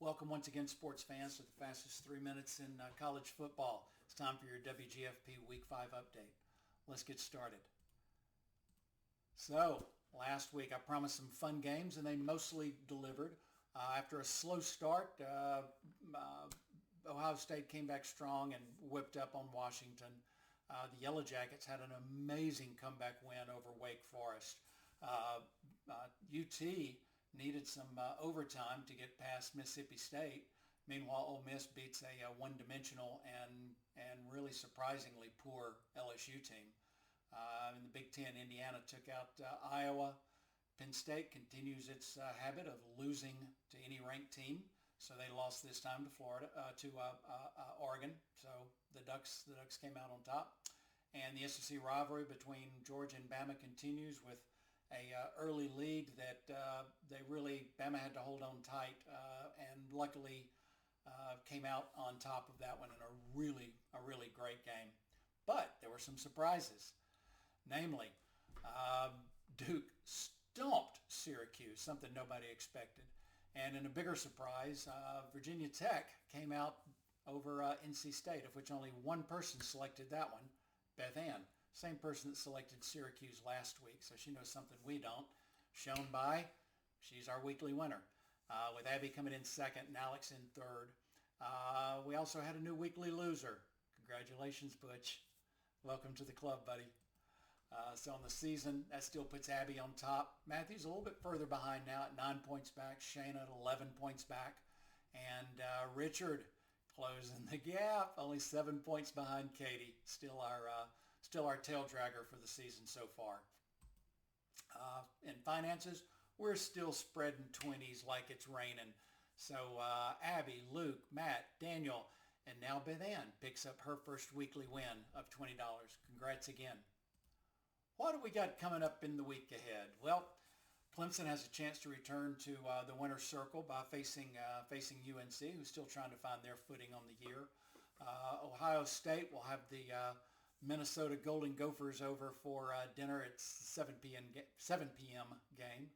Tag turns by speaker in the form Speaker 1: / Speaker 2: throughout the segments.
Speaker 1: Welcome once again, sports fans, to the fastest 3 minutes in college football. It's time for your WGFP Week 5 update. Let's get started. So, last week I promised some fun games, and they mostly delivered. After a slow start, Ohio State came back strong and whipped up on Washington. The Yellow Jackets had an amazing comeback win over Wake Forest. UT needed some overtime to get past Mississippi State. Meanwhile, Ole Miss beats a one-dimensional and really surprisingly poor LSU team. In the Big Ten, Indiana took out Iowa. Penn State continues its habit of losing to any ranked team, so they lost this time to Oregon. So the Ducks came out on top. And the SEC rivalry between Georgia and Bama continues with a early lead that Bama had to hold on tight, and luckily came out on top of that one in a really great game. But there were some surprises, namely Duke stomped Syracuse, something nobody expected, and in a bigger surprise, Virginia Tech came out over NC State, of which only one person selected that one, Beth Ann. Same person that selected Syracuse last week, so she knows something we don't. Shown by, she's our weekly winner, with Abby coming in second and Alex in third. We also had a new weekly loser. Congratulations, Butch. Welcome to the club, buddy. So on the season, that still puts Abby on top. Matthew's a little bit further behind now at 9 points back. Shayna at 11 points back. And Richard closing the gap, only 7 points behind Katie. Still our tail dragger for the season so far. In finances, we're still spreading 20s like it's raining. So Abby, Luke, Matt, Daniel, and now Beth Ann picks up her first weekly win of $20. Congrats again. What do we got coming up in the week ahead? Well, Clemson has a chance to return to the winner's circle by facing UNC, who's still trying to find their footing on the year. Ohio State will have the Minnesota Golden Gophers over for dinner at 7 p.m. game.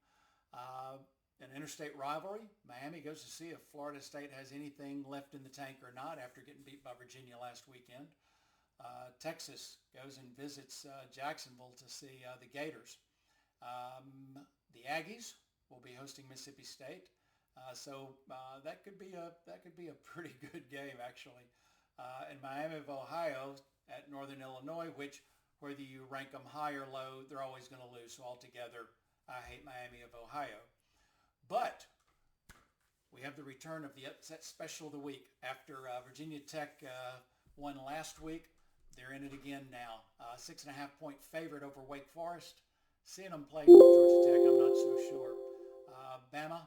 Speaker 1: An interstate rivalry, Miami goes to see if Florida State has anything left in the tank or not after getting beat by Virginia last weekend. Texas goes and visits Jacksonville to see the Gators. The Aggies will be hosting Mississippi State, so that could be a pretty good game actually. And Miami of Ohio at Northern Illinois, which whether you rank them high or low, they're always going to lose. So altogether, I hate Miami of Ohio. But we have the return of the upset special of the week. After Virginia Tech won last week, they're in it again now. 6.5-point favorite over Wake Forest. Seeing them play Georgia Tech, I'm not so sure. Bama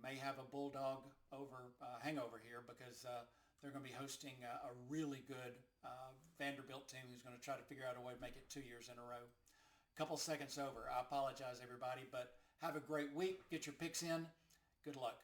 Speaker 1: may have a Bulldog hangover here because they're going to be hosting a really good Vanderbilt team who's going to try to figure out a way to make it 2 years in a row. Couple seconds over. I apologize, everybody, but have a great week. Get your picks in. Good luck.